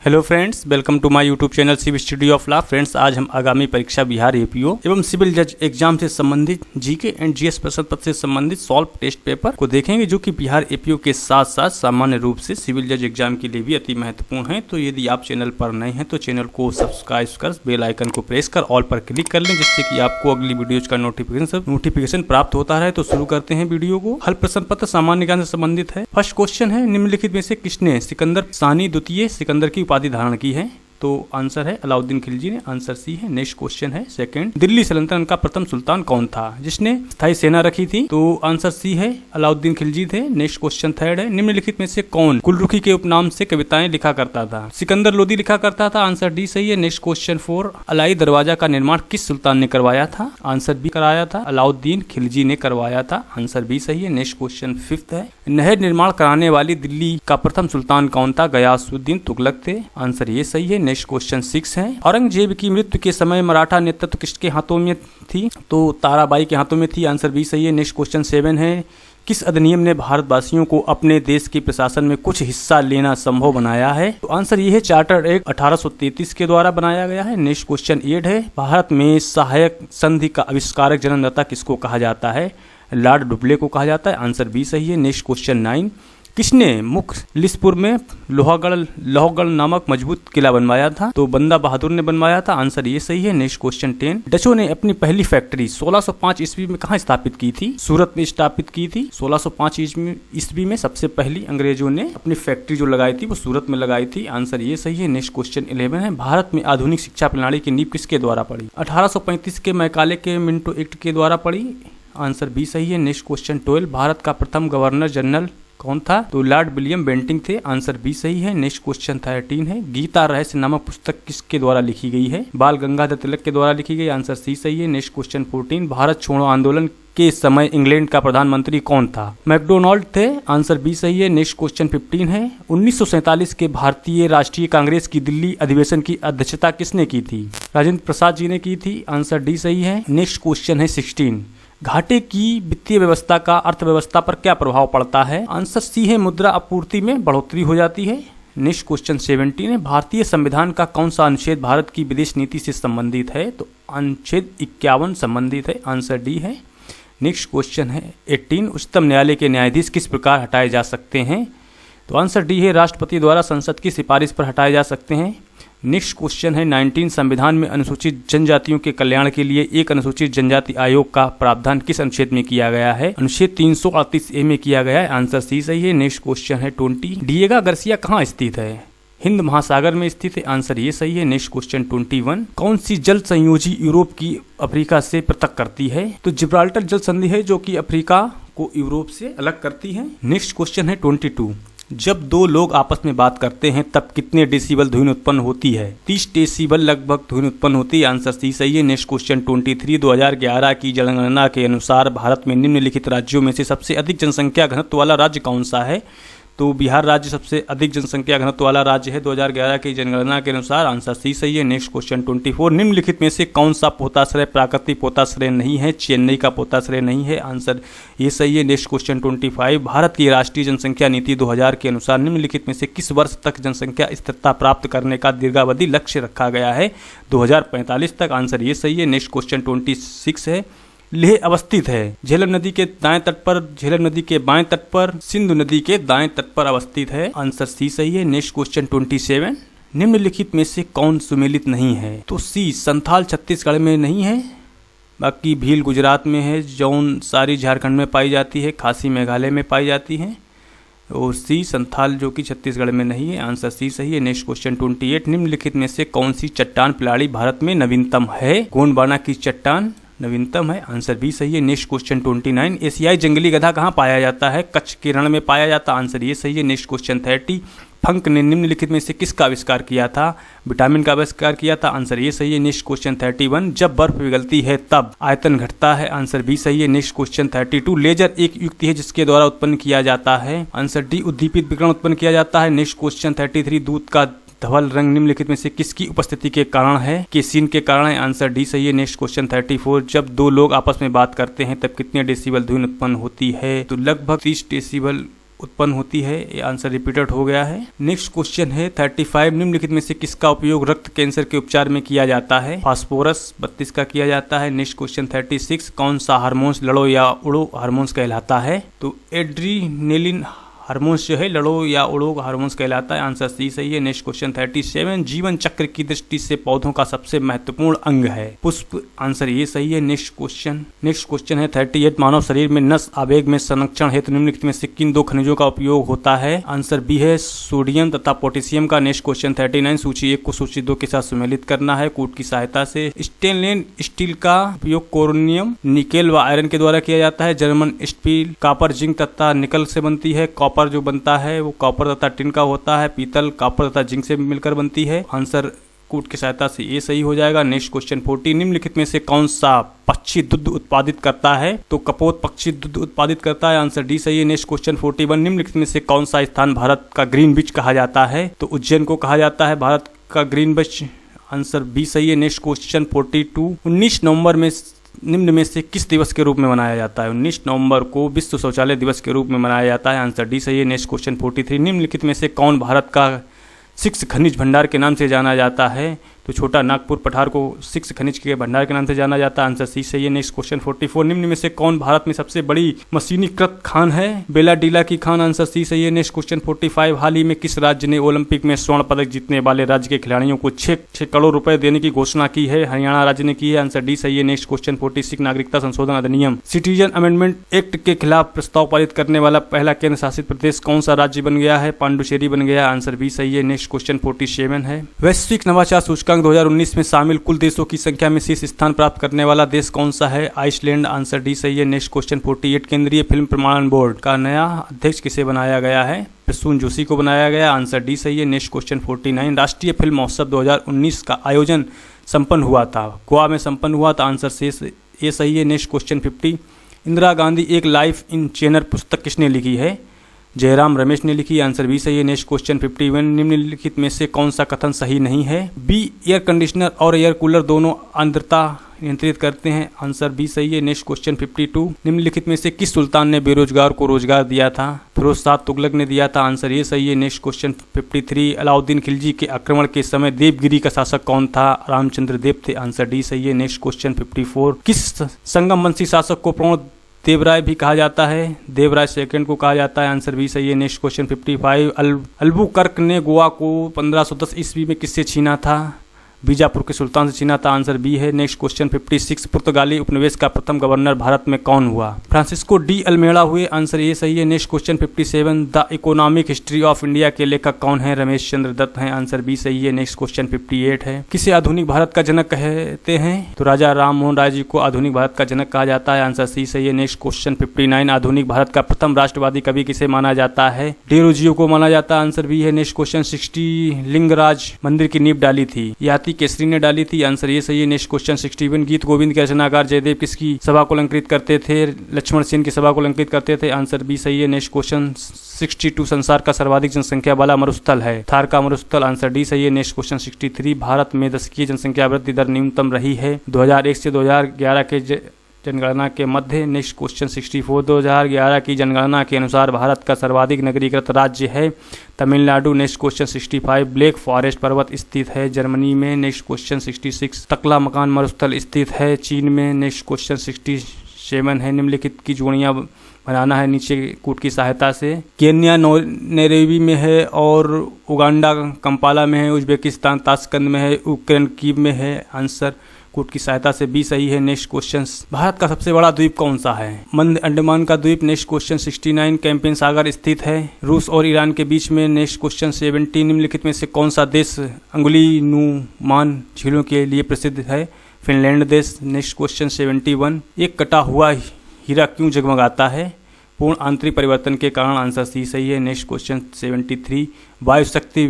Hello friends, welcome to my YouTube channel civil study of law. Friends, आज हम आगामी परीक्षा बिहार एपीओ एवं सिविल जज एग्जाम से संबंधित जीके एंड जीएस प्रश्न पत्र से संबंधित सॉल्व टेस्ट पेपर को देखेंगे, जो कि बिहार एपीओ के साथ साथ सामान्य रूप से सिविल जज एग्जाम के लिए भी अति महत्वपूर्ण है। तो यदि आप चैनल पर नए हैं तो चैनल को सब्सक्राइब कर बेल आइकन को प्रेस कर ऑल पर क्लिक कर लें, जिससे कि आपको अगली वीडियोज का नोटिफिकेशन प्राप्त होता है। तो शुरू करते हैं वीडियो को। हल प्रश्न पत्र सामान्य ज्ञान से संबंधित है। फर्स्ट क्वेश्चन है, निम्नलिखित में से किसने सिकंदर सानी द्वितीय सिकंदर की उपाधि धारण की है? तो आंसर है अलाउद्दीन खिलजी ने। आंसर सी है। नेक्स्ट क्वेश्चन है सेकंड, दिल्ली सल्तनत का प्रथम सुल्तान कौन था जिसने स्थायी सेना रखी थी? तो आंसर सी है, अलाउद्दीन खिलजी थे। नेक्स्ट क्वेश्चन थर्ड है, निम्नलिखित में से कौन गुलरुखी के उपनाम से कविताएं लिखा करता था? सिकंदर लोदी लिखा करता था। आंसर डी सही है। नेक्स्ट क्वेश्चन फोर, अलाई दरवाजा का निर्माण किस सुल्तान ने करवाया था? आंसर बी कराया था, अलाउद्दीन खिलजी ने करवाया था। आंसर बी सही है। नेक्स्ट क्वेश्चन फिफ्थ है, नहर निर्माण कराने वाली दिल्ली का प्रथम सुल्तान कौन था? गयासुद्दीन तुगलक थे। आंसर ये सही है। नेक्स्ट क्वेश्चन सिक्स है, औरंगजेब की मृत्यु के समय मराठा नेतृत्व किसके हाथों में थी? तो ताराबाई के हाथों में थी। आंसर बी सही है। नेक्स्ट क्वेश्चन सेवन है, किस अधिनियम ने भारतवासियों को अपने देश के प्रशासन में कुछ हिस्सा लेना संभव बनाया है? तो आंसर ये है, चार्टर एक्ट 1833 के द्वारा बनाया गया है। नेक्स्ट क्वेश्चन 8 है, भारत में सहायक संधि का आविष्कारक जन्मदाता किसको कहा जाता है? लॉर्ड डुप्ले को कहा जाता है। आंसर बी सही है। नेक्स्ट क्वेश्चन 9, किसने मुखलिसपुर में लोहगढ़ नामक मजबूत किला बनवाया था? तो बंदा बहादुर ने बनवाया था। आंसर ये सही है। नेक्स्ट क्वेश्चन 10, डचों ने अपनी पहली फैक्ट्री 1605 ईस्वी में कहाँ स्थापित की थी? सूरत में स्थापित की थी। 1605 ईस्वी में सबसे पहली अंग्रेजों ने अपनी फैक्ट्री जो लगाई थी वो सूरत में लगाई थी। आंसर ये सही है। नेक्स्ट क्वेश्चन 11 है, भारत में आधुनिक शिक्षा प्रणाली की नींव किसके द्वारा पड़ी? 1835 के मैकाले के मिंटो एक्ट के द्वारा पड़ी। आंसर बी सही है। नेक्स्ट क्वेश्चन 12, भारत का प्रथम गवर्नर जनरल कौन था? तो लॉर्ड विलियम बेंटिंग थे। आंसर बी सही है। नेक्स्ट क्वेश्चन 13 है, गीता रहस्य नामक पुस्तक किसके द्वारा लिखी गई है? बाल गंगाधर तिलक के द्वारा लिखी गई। आंसर सी सही है। नेक्स्ट क्वेश्चन 14, भारत छोड़ो आंदोलन के समय इंग्लैंड का प्रधानमंत्री कौन था? मैकडोनाल्ड थे। आंसर बी सही है। नेक्स्ट क्वेश्चन 15 है, 1947 के भारतीय राष्ट्रीय कांग्रेस की दिल्ली अधिवेशन की अध्यक्षता किसने की थी? राजेंद्र प्रसाद जी ने की थी। आंसर डी सही है। नेक्स्ट क्वेश्चन है 16, घाटे की वित्तीय व्यवस्था का अर्थव्यवस्था पर क्या प्रभाव पड़ता है? आंसर सी है, मुद्रा आपूर्ति में बढ़ोतरी हो जाती है। नेक्स्ट क्वेश्चन 17 है, भारतीय संविधान का कौन सा अनुच्छेद भारत की विदेश नीति से संबंधित है? तो अनुच्छेद 51 संबंधित है। आंसर डी है। नेक्स्ट क्वेश्चन है 18, उच्चतम न्यायालय के न्यायाधीश किस प्रकार हटाए जा सकते हैं? तो आंसर डी है, राष्ट्रपति द्वारा संसद की सिफारिश पर हटाए जा सकते हैं। नेक्स्ट क्वेश्चन है 19, संविधान में अनुसूचित जनजातियों के कल्याण के लिए एक अनुसूचित जनजाति आयोग का प्रावधान किस अनुच्छेद में किया गया है? अनुच्छेद 338A में किया गया है। आंसर सी सही है। नेक्स्ट क्वेश्चन है 20, डिएगा गार्सिया कहाँ स्थित है? हिंद महासागर में स्थित है। आंसर ये सही है। नेक्स्ट क्वेश्चन 21, कौन सी जल संयोजी यूरोप की अफ्रीका से पृथक करती है? तो जिब्राल्टर जल संधि है जो कि अफ्रीका को यूरोप से अलग करती है। नेक्स्ट क्वेश्चन है 22, जब दो लोग आपस में बात करते हैं तब कितने डेसिबल ध्वनि उत्पन्न होती है? 30 डेसिबल लगभग ध्वनि उत्पन्न होती है। आंसर सी सही है। नेक्स्ट क्वेश्चन 23, 2011 की जनगणना के अनुसार भारत में निम्नलिखित राज्यों में से सबसे अधिक जनसंख्या घनत्व वाला राज्य कौन सा है? तो बिहार राज्य सबसे अधिक जनसंख्या घनत्व वाला राज्य है 2011 की जनगणना के अनुसार। आंसर सी सही है। नेक्स्ट क्वेश्चन 24, निम्नलिखित में से कौन सा पोताश्रय प्राकृतिक पोताश्रय नहीं है? चेन्नई का पोताश्रय नहीं है। आंसर ये सही है। नेक्स्ट क्वेश्चन 25, भारत की राष्ट्रीय जनसंख्या नीति 2000 के अनुसार निम्नलिखित में से किस वर्ष तक जनसंख्या स्थिरता प्राप्त करने का दीर्घावधि लक्ष्य रखा गया है? 2045 तक। आंसर ये सही है। नेक्स्ट क्वेश्चन 26 है, लेह अवस्थित है झेलम नदी के दाएं तट पर, झेलम नदी के बाएं तट पर, सिंधु नदी के दाएं तट पर अवस्थित है। आंसर सी सही है। नेक्स्ट क्वेश्चन 27, निम्नलिखित में से कौन सुमेलित नहीं है? तो सी, संथाल छत्तीसगढ़ में नहीं है, बाकी भील गुजरात में है, जौन सारी झारखंड में पाई जाती है, खासी मेघालय में पाई जाती है, और सी संथाल जो कि छत्तीसगढ़ में नहीं है। आंसर सी सही है। नेक्स्ट क्वेश्चन 28, निम्नलिखित में से कौन सी चट्टान प्रणाली भारत में नवीनतम है? गोंडवाना की चट्टान नवीनतम है। आंसर बी सही है। नेक्स्ट क्वेश्चन 29, एशियाई जंगली गधा कहाँ पाया जाता है? कच्छ के रण में पाया जाता है। आंसर ये सही है। नेक्स्ट क्वेश्चन 30, फंक ने निम्नलिखित में से किसका आविष्कार किया था? विटामिन का आविष्कार किया था। आंसर ये सही है। नेक्स्ट क्वेश्चन 31, जब बर्फ पिघलती है तब आयतन घटता है। आंसर बी सही है। नेक्स्ट क्वेश्चन 32, लेजर एक युक्ति है जिसके द्वारा उत्पन्न किया जाता है। आंसर डी, उद्दीपित विकिरण उत्पन्न किया जाता है। नेक्स्ट क्वेश्चन 33, दूध का धवल रंग निम्नलिखित में से किसकी उपस्थिति के कारण है? केसीन के कारण है। आंसर डी सही है। नेक्स्ट क्वेश्चन 34, जब दो लोग आपस में बात करते हैं तब कितने डेसिबल ध्वनि उत्पन्न होती है? तो लगभग 30 डेसिबल उत्पन्न होती है। ये आंसर रिपीटेड हो गया है। नेक्स्ट क्वेश्चन है 35, निम्नलिखित में से किसका उपयोग रक्त कैंसर के उपचार में किया जाता है? फास्फोरस 32 का किया जाता है। नेक्स्ट क्वेश्चन 36, कौन सा हार्मोन्स लड़ो या उड़ो हार्मोन्स कहलाता है? तो एड्रीनेलिन हार्मोन्स जो है लड़ो या उड़ो हार्मोन्स कहलाता है। आंसर सी सही है। नेक्स्ट क्वेश्चन 37, जीवन चक्र की दृष्टि से पौधों का सबसे महत्वपूर्ण अंग है? पुष्प। आंसर ये सही है। नेक्स्ट क्वेश्चन है 38, मानव शरीर में नस आवेग में संरक्षण हेतु निम्नलिखित में से किन दो खनिजों का उपयोग होता है? आंसर बी है, सोडियम तथा पोटेशियम का। नेक्स्ट क्वेश्चन 39, सूची 1 को सूची 2 के साथ सम्मिलित करना है कूट की सहायता से। स्टेनलेस स्टील का उपयोग कोरोनियम, निकेल व आयरन के द्वारा किया जाता है। जर्मन स्टील कॉपर, जिंक तथा निकल से बनती है। कॉपर जो बनता है वो कॉपर तथा टिन का होता है। पीतल कॉपर तथा जिंक से मिलकर बनती है। आंसर कूट की सहायता से ये सही हो जाएगा। नेक्स्ट क्वेश्चन 40, निम्नलिखित में से कौन सा पक्षी दुग्ध उत्पादित करता है? तो कपोत पक्षी दुग्ध उत्पादित करता है। आंसर डी सही है। नेक्स्ट क्वेश्चन 41, निम्नलिखित में से कौन सा स्थान भारत का ग्रीन बीच कहा जाता है? तो उज्जैन को कहा जाता है भारत का ग्रीन बीच। आंसर बी सही है। नेक्स्ट क्वेश्चन 42, 19 नवंबर में निम्न में से किस दिवस के रूप में मनाया जाता है? 19 नवंबर को विश्व शौचालय दिवस के रूप में मनाया जाता है। आंसर डी सही है। नेक्स्ट क्वेश्चन 43, निम्नलिखित में से कौन भारत का 6 खनिज भंडार के नाम से जाना जाता है? तो छोटा नागपुर पठार को 6 खनिज के भंडार के नाम से जाना जाता है। आंसर सी सही है। नेक्स्ट क्वेश्चन 44, निम्न में से कौन भारत में सबसे बड़ी मशीनीकृत खान है? बेलाडीला की खान। आंसर सी सही है। नेक्स्ट क्वेश्चन 45, हाल ही में किस राज्य ने ओलंपिक में स्वर्ण पदक जीतने वाले राज्य के खिलाड़ियों को 6 करोड़ रुपए देने की घोषणा की है? हरियाणा राज्य ने की है। आंसर डी सही है। नेक्स्ट क्वेश्चन 46, नागरिकता संशोधन अधिनियम सिटीजन अमेंडमेंट एक्ट के खिलाफ प्रस्ताव पारित करने वाला पहला केंद्र शासित प्रदेश कौन सा राज्य बन गया है? पांडुचेरी बन गया। आंसर बी सही है। नेक्स्ट क्वेश्चन 47 है, वैश्विक नवाचार सूचकांक 2019 में शामिल कुल देशों की संख्या में शीर्ष स्थान प्राप्त करने वाला देश कौन सा है? आइसलैंड। आंसर डी सही है। नेक्स्ट क्वेश्चन 48, केंद्रीय फिल्म प्रमाणन बोर्ड का नया अध्यक्ष किसे बनाया गया है? प्रसून जोशी को बनाया गया। आंसर डी सही है। नेक्स्ट क्वेश्चन 49, राष्ट्रीय फिल्म महोत्सव 2019 का आयोजन संपन्न हुआ था, गोवा में संपन्न हुआ था। आंसर से ये सही है। नेक्स्ट क्वेश्चन 50, इंदिरा गांधी एक लाइफ इन चेनर पुस्तक किसने लिखी है? जयराम रमेश ने लिखी। आंसर बी सही है। नेक्स्ट क्वेश्चन 51, निम्नलिखित में से कौन सा कथन सही नहीं है? बी, एयर कंडीशनर और एयर कूलर दोनों आर्द्रता नियंत्रित करते हैं। आंसर बी सही है। नेक्स्ट क्वेश्चन 52, निम्नलिखित में से किस सुल्तान ने बेरोजगार को रोजगार दिया था? फिरोज शाह तुगलक ने दिया था। आंसर ये सही है। नेक्स्ट क्वेश्चन 53, अलाउद्दीन खिलजी के आक्रमण के समय देवगिरी का शासक कौन था? रामचंद्र देव थे। आंसर डी सही है। नेक्स्ट क्वेश्चन 54, किस संगम वंशी शासक को पूर्ण देवराय भी कहा जाता है? देवराय सेकंड को कहा जाता है। आंसर बी सही है। नेक्स्ट क्वेश्चन 55, अल्बुकर्क ने गोवा को 1510 ईस्वी में किससे छीना था? बीजापुर के सुल्तान से छीना था। आंसर बी है। नेक्स्ट क्वेश्चन 56, पुर्तगाली उपनिवेश का प्रथम गवर्नर भारत में कौन हुआ? फ्रांसिस्को डी अल्मेड़ा हुए। आंसर ये सही है। Next question 57, the economic history of India के लेखक कौन है? रमेश चंद्र दत्त हैं। आंसर बी सही है। नेक्स्ट क्वेश्चन 58 है, किसे आधुनिक भारत का जनक कहते हैं? तो राजा राम मोहन राय जी को आधुनिक भारत का जनक कहा जाता है। आंसर सी सही है। नेक्स्ट क्वेश्चन 59, आधुनिक भारत का प्रथम राष्ट्रवादी कवि किसे माना जाता है? डेरोजियो को माना जाता है। आंसर बी है। नेक्स्ट क्वेश्चन 60, लिंगराज मंदिर की नींव डाली थी? याति केसरी ने डाली थी। आंसर ये सही है। नेक्स्ट क्वेश्चन 61, गीत गोविंद के रचनाकार जयदेव किसकी सभा को अलंकृत करते थे? लक्ष्मण सेन की सभा को अलंकृत करते थे। आंसर बी सही है। नेक्स्ट क्वेश्चन 62, संसार का सर्वाधिक जनसंख्या वाला मरुस्थल है? थार का मरुस्थल। आंसर डी सही है। नेक्स्ट क्वेश्चन 63, भारत में दशकीय जनसंख्या वृद्धि दर न्यूनतम रही है 2001 से 2011 के जनगणना के मध्य। नेक्स्ट क्वेश्चन 64, 2011 की जनगणना के अनुसार भारत का सर्वाधिक नगरीकृत राज्य है Tamil Nadu. Next question 65, black forest पर्वत स्थित है जर्मनी में। नेक्स्ट क्वेश्चन 66, तकला मकान मरुस्थल स्थित है चीन में। नेक्स्ट क्वेश्चन 67 है, निम्नलिखित की जोड़ियां बनाना है नीचे कूट की सहायता से। केन्या नैरोबी में है और उगांडा कंपाला में है, उज्बेकिस्तान ताशकंद में है, यूक्रेन कीव में है। आंसर कूट की सहायता से बी सही है। नेक्स्ट क्वेश्चन, भारत का सबसे बड़ा द्वीप कौन सा है? मंद अंडमान का द्वीप। नेक्स्ट क्वेश्चन 69, कैंपियन सागर स्थित है रूस और ईरान के बीच में। नेक्स्ट क्वेश्चन 70, निम्नलिखित में से कौन सा देश अंगुली नुमान झीलों के लिए प्रसिद्ध है? फिनलैंड देश। नेक्स्ट क्वेश्चन 71, एक कटा हुआ हीरा क्यों जगमगाता है? पूर्ण आंतरिक परिवर्तन के कारण। आंसर सी सही है। नेक्स्ट क्वेश्चन 73, वायु शक्ति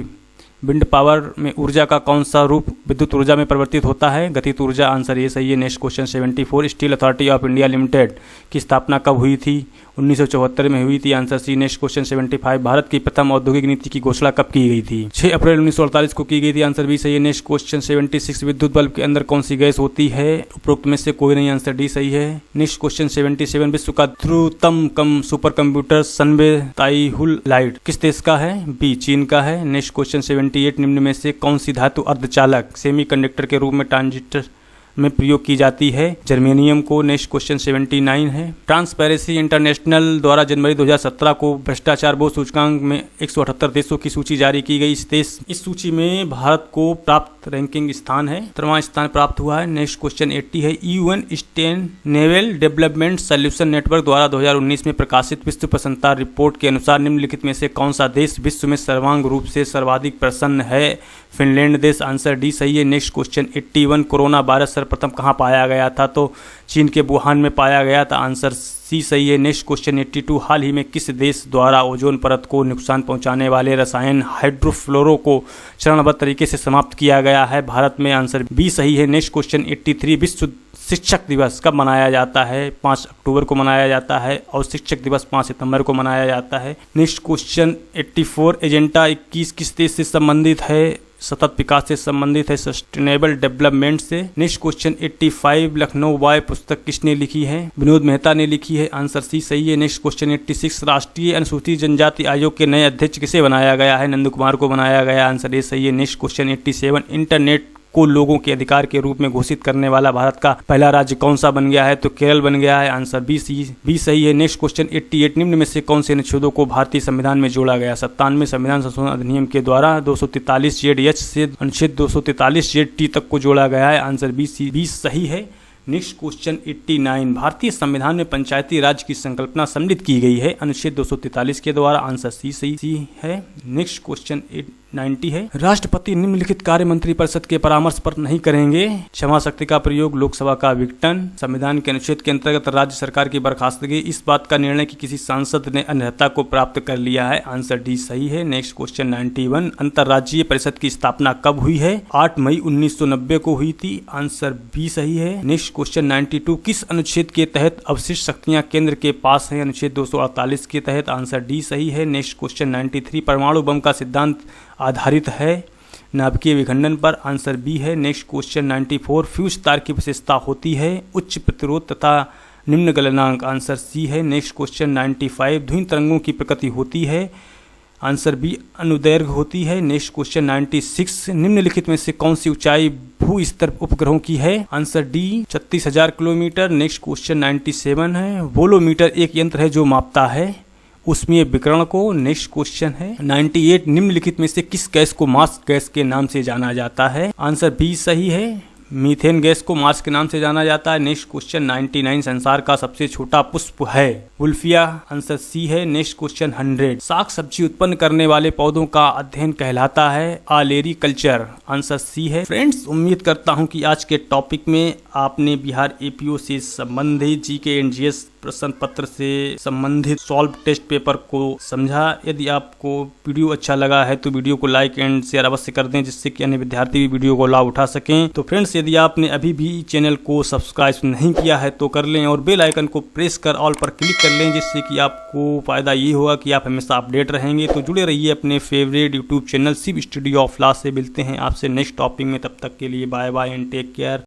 विंड पावर में ऊर्जा का कौन सा रूप विद्युत ऊर्जा में परिवर्तित होता है? गतिज ऊर्जा। आंसर ये सही है। Next question 74। Steel authority of India limited की स्थापना कब हुई थी? 1974 में हुई थी। Answer C. Next question 75। Bharat की प्रथम औद्योगिक नीति की घोषणा कब की गई थी? 6 अप्रैल 1948 को की गई थी। आंसर बी सही है। Next question 76। विद्युत बल्ब के अंदर कौन सी गैस होती है? उपरोक्त में से कोई नहीं। आंसर डी सही है। Next question 77। विश्व का द्रुततम सुपर कंप्यूटर सनवे ताइहुल लाइट किस देश का है? बी चीन का है। Next question 78। निम्न में से कौन सी धातु अर्धचालक सेमीकंडक्टर के रूप में ट्रांजिस्टर में प्रयोग की जाती है? जर्मेनियम को। नेक्स्ट क्वेश्चन 79 है। ट्रांसपेरेंसी इंटरनेशनल द्वारा जनवरी 2017 को भ्रष्टाचार बोध सूचकांक में 178 देशों की सूची जारी की गई। इस सूची में भारत को प्राप्त रैंकिंग स्थान है 13वां स्थान प्राप्त हुआ है। नेक्स्ट क्वेश्चन 80 है। UN sustainable development solution network द्वारा 2019 में प्रकाशित विश्व प्रसन्नता रिपोर्ट के अनुसार निम्नलिखित में से कौन सा देश विश्व में सर्वांग रूप से सर्वाधिक प्रसन्न है? फिनलैंड देश। आंसर डी सही है। Next question 81। कोरोना वायरस सर्वप्रथम कहाँ पाया गया था? तो चीन के वुहान में पाया गया था। आंसर सी सही है। Next question 82। हाल ही में किस देश द्वारा ओजोन परत को नुकसान पहुंचाने वाले रसायन हाइड्रोफ्लोरो को चरणबद्ध तरीके से समाप्त किया गया है? भारत में। आंसर बी सही है। Next question 83। विश्व शिक्षक दिवस कब मनाया जाता है? 5 अक्टूबर को मनाया जाता है और शिक्षक दिवस 5 सितंबर को मनाया जाता है। Next question 84। एजेंडा 21 किस देश से संबंधित है? सतत विकास से संबंधित है, सस्टेनेबल डेवलपमेंट से। Next question 85। लखनऊ वाय पुस्तक किसने लिखी है? विनोद मेहता ने लिखी है। आंसर सी सही है। Next question 86। राष्ट्रीय अनुसूचित जनजाति आयोग के नए अध्यक्ष किसे बनाया गया है? नंद कुमार को बनाया गया। आंसर ए सही है। Next question 87। इंटरनेट को लोगों के अधिकार के रूप में घोषित करने वाला भारत का पहला राज्य कौन सा बन गया है? तो केरल बन गया है। आंसर बी सही है। Next question 88। निम्न में से कौन से अनुच्छेदों को भारतीय संविधान में जोड़ा गया? 97 संविधान संशोधन अधिनियम के द्वारा 243(j)(h) से अनुच्छेद 243(j)(t) तक को जोड़ा गया है। आंसर बी सही है। Next question 89। भारतीय संविधान में पंचायती राज की संकल्पना सम्मिलित की गई है अनुच्छेद 243 के द्वारा। आंसर सी है। नेक्स्ट क्वेश्चन 90 है। राष्ट्रपति निम्नलिखित कार्य मंत्रिपरिषद के परामर्श पर नहीं करेंगे? क्षमा शक्ति का प्रयोग, लोकसभा का विघटन, संविधान के अनुच्छेद के अंतर्गत राज्य सरकार की बर्खास्तगी। इस बात का निर्णय कि किसी सांसद ने अन्यथा को प्राप्त कर लिया है। आंसर डी सही है। Next question 91। अंतर्राज्यीय परिषद की स्थापना कब हुई है? 8 मई 1990 को हुई थी। आंसर बी सही है। Next question 92। किस अनुच्छेद के तहत अवशिष्ट शक्तियां केंद्र के पास है? अनुच्छेद 248 के तहत। आंसर डी सही है। Next question 93। परमाणु बम का सिद्धांत आधारित है नाभिकीय विखंडन पर। आंसर बी है। Next question 94। फ्यूज तार की विशेषता होती है उच्च प्रतिरोध तथा निम्न गलनांक। आंसर सी है। Next question 95। ध्वनि तरंगों की प्रकृति होती है? आंसर बी अनुदैर्घ्य होती है। Next question 96। निम्नलिखित में से कौन सी ऊंचाई भू स्तर उपग्रहों की है? Answer D 36,000 kilometre. Next question 97 है। वोलोमीटर एक यंत्र है जो मापता है उसमें विकिरण को। नेक्स्ट क्वेश्चन है 98। निम्नलिखित में से किस गैस को मार्स गैस के नाम से जाना जाता है? आंसर बी सही है। मीथेन गैस को मार्स के नाम से जाना जाता है। Next question 99। संसार का सबसे छोटा पुष्प है? वुल्फिया। आंसर सी है। Next question 100। साग सब्जी उत्पन्न करने वाले पौधों का अध्ययन कहलाता है आलेरी कल्चर। आंसर सी है। फ्रेंड्स, उम्मीद करता हूं कि आज के टॉपिक में आपने बिहार एपीओ से संबंधित जीके एंड जीएस प्रश्न पत्र से संबंधित सॉल्व टेस्ट पेपर को समझा। यदि आपको वीडियो अच्छा लगा है तो वीडियो को लाइक एंड शेयर अवश्य कर दें जिससे कि अन्य विद्यार्थी भी वीडियो को लाभ उठा सकें। तो फ्रेंड्स, यदि आपने अभी भी चैनल को सब्सक्राइब नहीं किया है तो कर लें और बेल आइकन को प्रेस कर ऑल पर क्लिक कर लें जिससे कि आपको फायदा ये होगा कि आप हमेशा अपडेट रहेंगे। तो जुड़े रहिए अपने favourite YouTube channel Shiv studio of law से। मिलते हैं आपसे नेक्स्ट टॉपिक में। तब तक के लिए bye bye and take care.